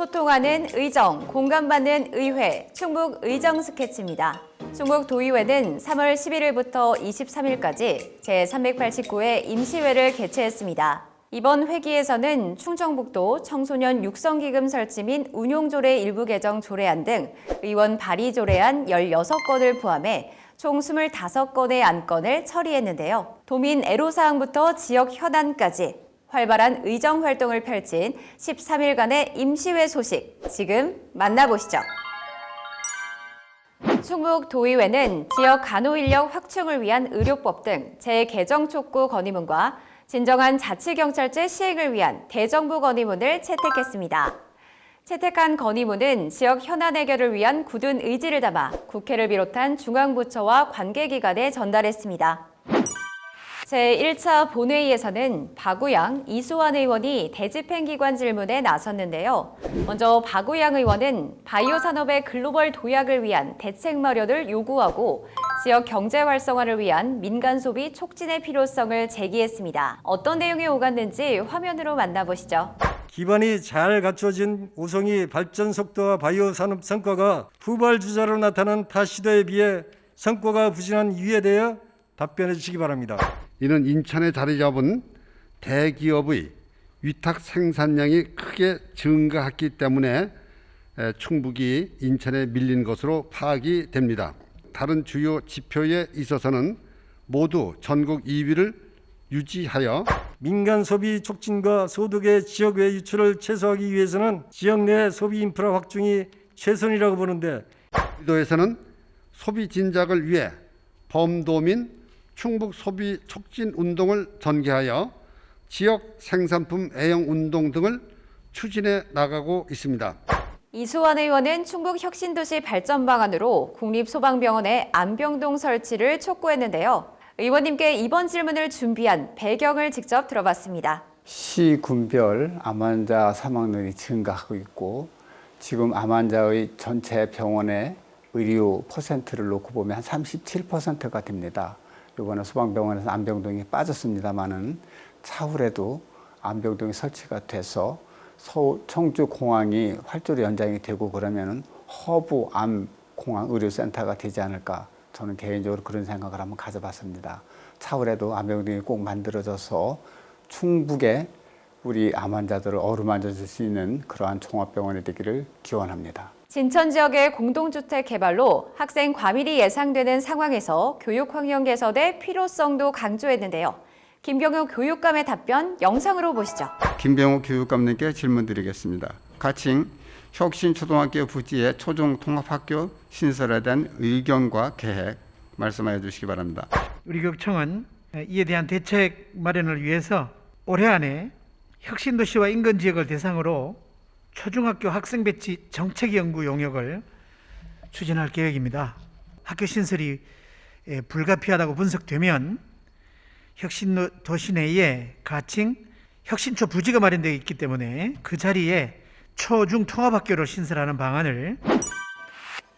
소통하는 의정, 공감받는 의회, 충북 의정 스케치입니다. 충북 도의회는 3월 11일부터 23일까지 제389회 임시회를 개최했습니다. 이번 회기에서는 충청북도 청소년 육성기금 설치 및 운용조례 일부 개정 조례안 등 의원 발의 조례안 16건을 포함해 총 25건의 안건을 처리했는데요. 도민 애로사항부터 지역 현안까지 활발한 의정 활동을 펼친 13일간의 임시회 소식, 지금 만나보시죠. 충북 도의회는 지역 간호인력 확충을 위한 의료법 등 재개정 촉구 건의문과 진정한 자치경찰제 시행을 위한 대정부 건의문을 채택했습니다. 채택한 건의문은 지역 현안 해결을 위한 굳은 의지를 담아 국회를 비롯한 중앙부처와 관계기관에 전달했습니다. 제1차 본회의에서는 박우양, 이수환 의원이 대집행기관 질문에 나섰는데요. 먼저 박우양 의원은 바이오 산업의 글로벌 도약을 위한 대책 마련을 요구하고 지역 경제 활성화를 위한 민간 소비 촉진의 필요성을 제기했습니다. 어떤 내용이 오갔는지 화면으로 만나보시죠. 기반이 잘 갖춰진 우송이 발전 속도와 바이오 산업 성과가 후발주자로 나타난 타 시도에 비해 성과가 부진한 이유에 대해 답변해 주시기 바랍니다. 이는 인천에 자리 잡은 대기업의 위탁 생산량이 크게 증가했기 때문에 충북이 인천에 밀린 것으로 파악이 됩니다. 다른 주요 지표에 있어서는 모두 전국 2위를 유지하여 민간 소비 촉진과 소득의 지역 외 유출을 최소화하기 위해서는 지역 내 소비 인프라 확충이 최선이라고 보는데, 도에서는 소비 진작을 위해 범도민 충북 소비 촉진 운동을 전개하여 지역 생산품 애용 운동 등을 추진해 나가고 있습니다. 이수환 의원은 충북 혁신도시 발전 방안으로 국립소방병원의 안병동 설치를 촉구했는데요. 의원님께 이번 질문을 준비한 배경을 직접 들어봤습니다. 시군별 암 환자 사망률이 증가하고 있고 지금 암 환자의 전체 병원의 의료 퍼센트를 놓고 보면 한 37%가 됩니다. 이번에 소방병원에서 안병동이 빠졌습니다마는 차후에도 안병동이 설치가 돼서 청주공항이 활주로 연장이 되고 그러면은 허브 암공항 의료센터가 되지 않을까, 저는 개인적으로 그런 생각을 한번 가져봤습니다. 차후에도 안병동이 꼭 만들어져서 충북에 우리 암 환자들을 어루만져 줄 수 있는 그러한 종합병원이 되기를 기원합니다. 진천 지역의 공동주택 개발로 학생 과밀이 예상되는 상황에서 교육 환경 개선의 필요성도 강조했는데요. 김병우 교육감의 답변 영상으로 보시죠. 김병우 교육감님께 질문드리겠습니다. 가칭 혁신초등학교 부지의 초중통합학교 신설에 대한 의견과 계획 말씀해 주시기 바랍니다. 우리 교육청은 이에 대한 대책 마련을 위해서 올해 안에 혁신도시와 인근 지역을 대상으로 초중학교 학생 배치 정책 연구 용역을 추진할 계획입니다. 학교 신설이 불가피하다고 분석되면 혁신도시 내에 가칭 혁신초 부지가 마련되어 있기 때문에 그 자리에 초중 통합학교를 신설하는 방안을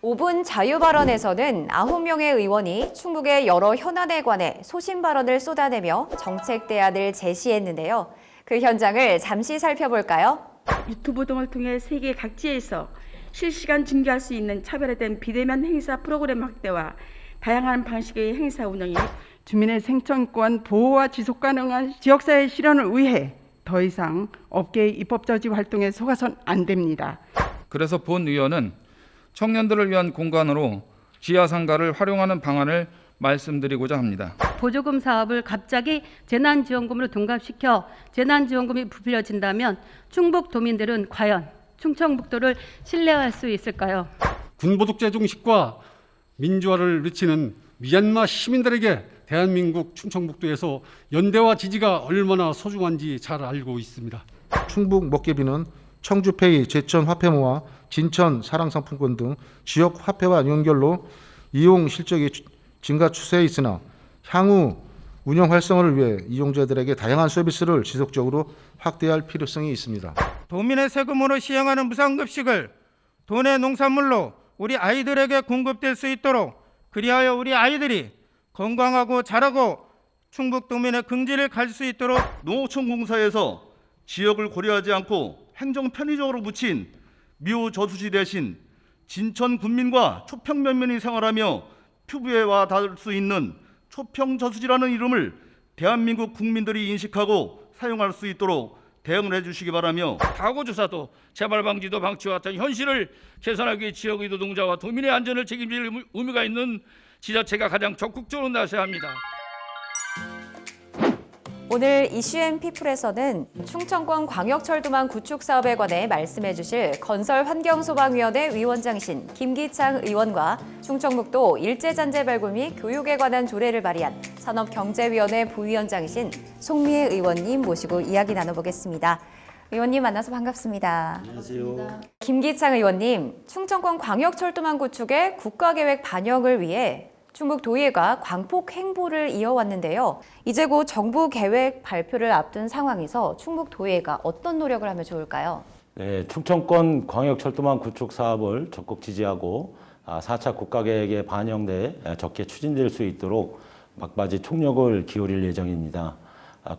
5분 자유발언에서는 9명의 의원이 충북의 여러 현안에 관해 소신 발언을 쏟아내며 정책 대안을 제시했는데요. 그 현장을 잠시 살펴볼까요? 유튜브 등을 통해 세계 각지에서 실시간 중계할 수 있는 차별화된 비대면 행사 프로그램 확대와 다양한 방식의 행사 운영이 주민의 생존권 보호와 지속가능한 지역사회 실현을 위해 더 이상 업계의 입법저지 활동에 속아선 안 됩니다. 그래서 본 의원은 청년들을 위한 공간으로 지하상가를 활용하는 방안을 말씀드리고자 합니다. 보조금 사업을 갑자기 재난지원금으로 둔갑시켜 재난지원금이 부풀려진다면 충북 도민들은 과연 충청북도를 신뢰할 수 있을까요? 군부독재 종식과 민주화를 외치는 미얀마 시민들에게 대한민국 충청북도에서 연대와 지지가 얼마나 소중한지 잘 알고 있습니다. 충북 먹개비는 청주페이, 제천 화폐모와 진천 사랑상품권 등 지역 화폐와 연결로 이용 실적이 증가 추세에 있으나 향후 운영 활성화를 위해 이용자들에게 다양한 서비스를 지속적으로 확대할 필요성이 있습니다. 도민의 세금으로 시행하는 무상급식을 도내 농산물로 우리 아이들에게 공급될 수 있도록, 그리하여 우리 아이들이 건강하고 자라고 충북 도민의 긍지를 갈 수 있도록 농어촌 공사에서 지역을 고려하지 않고 행정 편의적으로 묻힌 묘저수지 대신 진천 군민과 초평면면이 생활하며 피부에와 닿을 수 있는 초평저수지라는 이름을 대한민국 국민들이 인식하고 사용할 수 있도록 대응을 해주시기 바라며, 과거조사도 재발 방지도 방치와 같은 현실을 개선하기 위해 지역의 노동자와 도민의 안전을 책임질 의무가 있는 지자체가 가장 적극적으로 나서야 합니다. 오늘 이슈앤피플에서는 충청권 광역철도망 구축 사업에 관해 말씀해 주실 건설환경소방위원회 위원장이신 김기창 의원과 충청북도 일제잔재 발굴 및 교육에 관한 조례를 발의한 산업경제위원회 부위원장이신 송미애 의원님 모시고 이야기 나눠보겠습니다. 의원님 만나서 반갑습니다. 안녕하세요. 김기창 의원님, 충청권 광역철도망 구축의 국가계획 반영을 위해 충북도의회가 광폭 행보를 이어왔는데요. 이제 곧 정부 계획 발표를 앞둔 상황에서 충북도의회가 어떤 노력을 하면 좋을까요? 네, 충청권 광역철도망 구축 사업을 적극 지지하고 4차 국가계획에 반영돼 적게 추진될 수 있도록 막바지 총력을 기울일 예정입니다.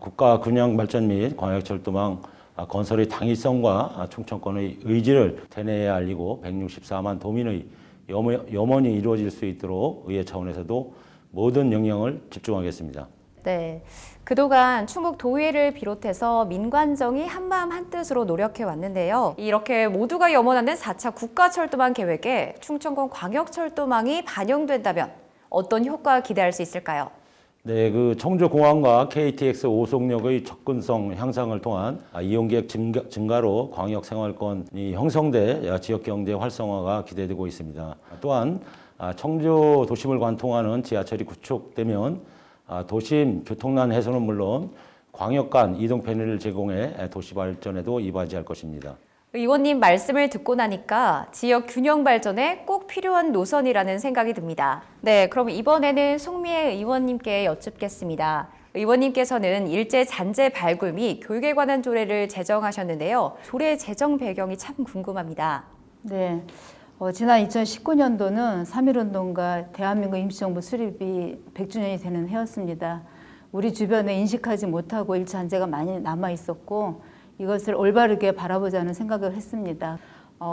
국가 균형 발전 및 광역철도망 건설의 당위성과 충청권의 의지를 대내에 알리고 164만 도민의 염원이 이루어질 수 있도록 의회 차원에서도 모든 역량을 집중하겠습니다. 네, 그동안 충북도의회를 비롯해서 민관정이 한마음 한뜻으로 노력해 왔는데요. 이렇게 모두가 염원하는 4차 국가철도망 계획에 충청권 광역철도망이 반영된다면 어떤 효과 기대할 수 있을까요? 네, 청주공항과 KTX 오송역의 접근성 향상을 통한 이용객 증가로 광역 생활권이 형성돼 지역 경제 활성화가 기대되고 있습니다. 또한 청주 도심을 관통하는 지하철이 구축되면 도심 교통난 해소는 물론 광역 간 이동 편의를 제공해 도시 발전에도 이바지할 것입니다. 의원님 말씀을 듣고 나니까 지역 균형 발전에 꼭 필요한 노선이라는 생각이 듭니다. 네, 그럼 이번에는 송미애 의원님께 여쭙겠습니다. 의원님께서는 일제 잔재 발굴 및 교육에 관한 조례를 제정하셨는데요. 조례 제정 배경이 참 궁금합니다. 네, 지난 2019년도는 3.1운동과 대한민국 임시정부 수립이 100주년이 되는 해였습니다. 우리 주변에 인식하지 못하고 일제 잔재가 많이 남아 있었고 이것을 올바르게 바라보자는 생각을 했습니다.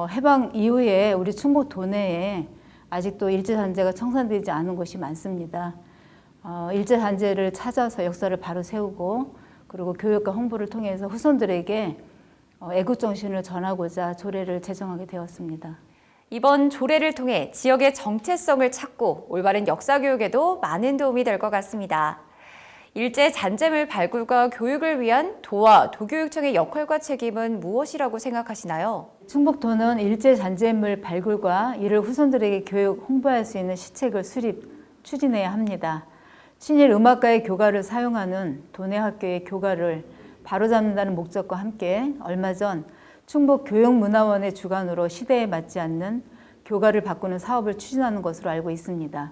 해방 이후에 우리 충북 도내에 아직도 일제 잔재가 청산되지 않은 곳이 많습니다. 일제 잔재를 찾아서 역사를 바로 세우고 그리고 교육과 홍보를 통해서 후손들에게 애국 정신을 전하고자 조례를 제정하게 되었습니다. 이번 조례를 통해 지역의 정체성을 찾고 올바른 역사 교육에도 많은 도움이 될 것 같습니다. 일제 잔재물 발굴과 교육을 위한 도와 도교육청의 역할과 책임은 무엇이라고 생각하시나요? 충북도는 일제 잔재물 발굴과 이를 후손들에게 교육, 홍보할 수 있는 시책을 수립, 추진해야 합니다. 친일 음악가의 교가를 사용하는 도내 학교의 교가를 바로잡는다는 목적과 함께 얼마 전 충북교육문화원의 주관으로 시대에 맞지 않는 교가를 바꾸는 사업을 추진하는 것으로 알고 있습니다.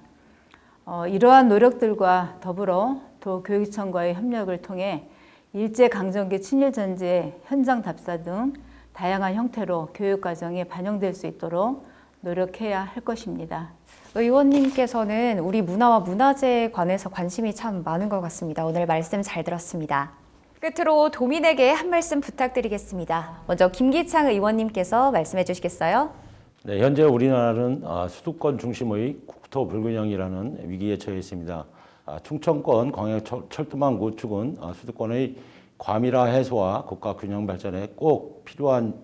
이러한 노력들과 더불어 도교육청과의 협력을 통해 일제강점기 친일전제 현장 답사 등 다양한 형태로 교육과정에 반영될 수 있도록 노력해야 할 것입니다. 의원님께서는 우리 문화와 문화재에 관해서 관심이 참 많은 것 같습니다. 오늘 말씀 잘 들었습니다. 끝으로 도민에게 한 말씀 부탁드리겠습니다. 먼저 김기창 의원님께서 말씀해 주시겠어요? 네, 현재 우리나라는 수도권 중심의 국토 불균형이라는 위기에 처해 있습니다. 충청권 광역철도망 구축은 수도권의 과밀화 해소와 국가 균형 발전에 꼭 필요한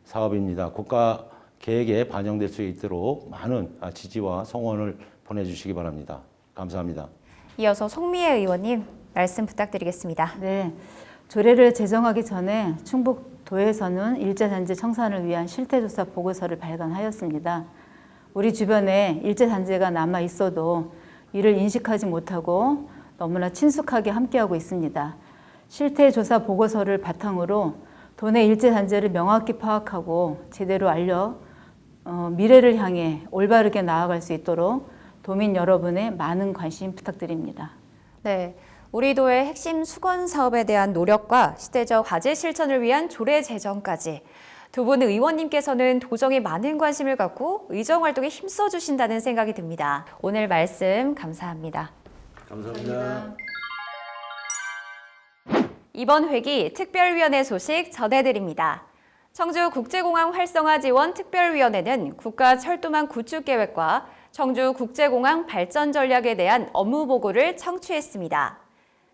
사업입니다. 국가 계획에 반영될 수 있도록 많은 지지와 성원을 보내주시기 바랍니다. 감사합니다. 이어서 송미애 의원님 말씀 부탁드리겠습니다. 네, 조례를 제정하기 전에 충북도에서는 일제잔재 청산을 위한 실태조사 보고서를 발간하였습니다. 우리 주변에 일제잔재가 남아 있어도 이를 인식하지 못하고 너무나 친숙하게 함께하고 있습니다. 실태조사 보고서를 바탕으로 도내 일제잔재를 명확히 파악하고 제대로 알려 미래를 향해 올바르게 나아갈 수 있도록 도민 여러분의 많은 관심 부탁드립니다. 네, 우리 도의 핵심 수건 사업에 대한 노력과 시대적 과제 실천을 위한 조례 제정까지 두 분 의원님께서는 도정에 많은 관심을 갖고 의정 활동에 힘써 주신다는 생각이 듭니다. 오늘 말씀 감사합니다. 감사합니다. 이번 회기 특별위원회 소식 전해드립니다. 청주국제공항 활성화 지원 특별위원회는 국가철도망 구축 계획과 청주국제공항 발전 전략에 대한 업무 보고를 청취했습니다.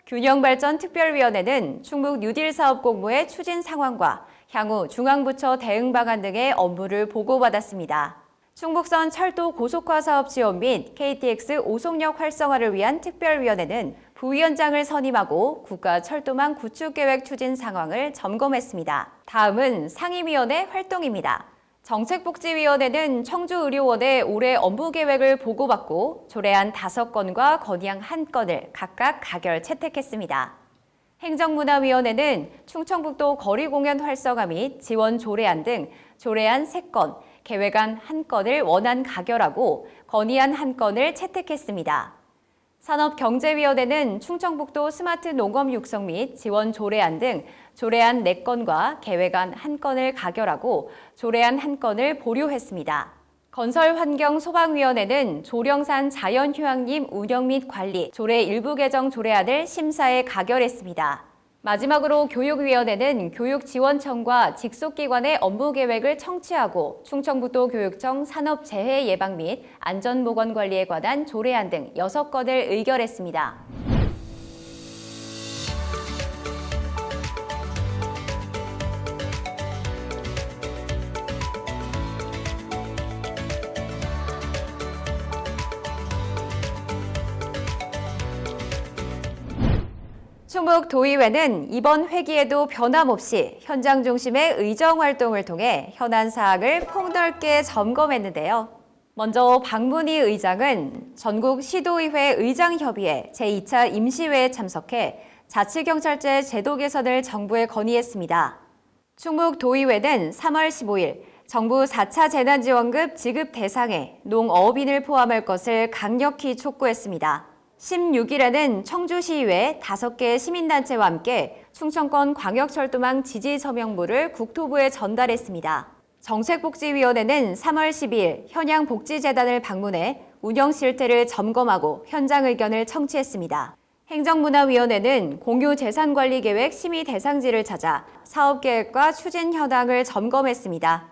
균형발전 특별위원회는 충북 뉴딜 사업 공모의 추진 상황과 향후 중앙부처 대응 방안 등의 업무를 보고받았습니다. 충북선 철도 고속화 사업 지원 및 KTX 오송역 활성화를 위한 특별위원회는 부위원장을 선임하고 국가철도망 구축계획 추진 상황을 점검했습니다. 다음은 상임위원회 활동입니다. 정책복지위원회는 청주의료원의 올해 업무계획을 보고받고 조례안 5건과 건의안 1건을 각각 가결 채택했습니다. 행정문화위원회는 충청북도 거리공연 활성화 및 지원 조례안 등 조례안 3건, 계획안 1건을 원안 가결하고 건의안 1건을 채택했습니다. 산업경제위원회는 충청북도 스마트 농업 육성 및 지원 조례안 등 조례안 4건과 계획안 1건을 가결하고 조례안 1건을 보류했습니다. 건설환경소방위원회는 조령산 자연휴양림 운영 및 관리 조례 일부 개정 조례안을 심사에 가결했습니다. 마지막으로 교육위원회는 교육지원청과 직속기관의 업무계획을 청취하고 충청북도 교육청 산업재해 예방 및 안전보건관리에 관한 조례안 등 6건을 의결했습니다. 충북도의회는 이번 회기에도 변함없이 현장 중심의 의정활동을 통해 현안 사항을 폭넓게 점검했는데요. 먼저 박문희 의장은 전국 시도의회 의장협의회 제2차 임시회에 참석해 자치경찰제 제도 개선을 정부에 건의했습니다. 충북도의회는 3월 15일 정부 4차 재난지원급 지급 대상에 농어업인을 포함할 것을 강력히 촉구했습니다. 16일에는 청주시의회 5개 시민단체와 함께 충청권 광역철도망 지지 서명부를 국토부에 전달했습니다. 정책복지위원회는 3월 12일 현양복지재단을 방문해 운영 실태를 점검하고 현장 의견을 청취했습니다. 행정문화위원회는 공유재산관리계획 심의 대상지를 찾아 사업계획과 추진 현황을 점검했습니다.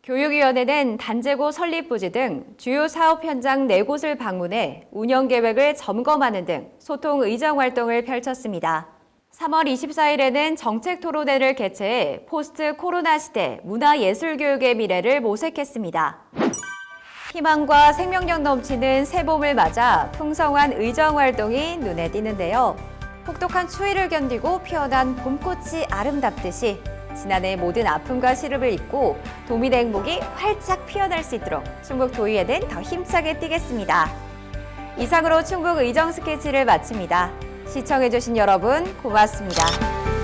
교육위원회는 단재고 설립부지 등 주요 사업 현장 4곳을 방문해 운영계획을 점검하는 등 소통 의정 활동을 펼쳤습니다. 3월 24일에는 정책토론회를 개최해 포스트 코로나 시대 문화예술교육의 미래를 모색했습니다. 희망과 생명력 넘치는 새봄을 맞아 풍성한 의정 활동이 눈에 띄는데요. 혹독한 추위를 견디고 피어난 봄꽃이 아름답듯이 지난해 모든 아픔과 시름을 잊고 도민의 행복이 활짝 피어날 수 있도록 충북도의회는 더 힘차게 뛰겠습니다. 이상으로 충북 의정 스케치를 마칩니다. 시청해주신 여러분 고맙습니다.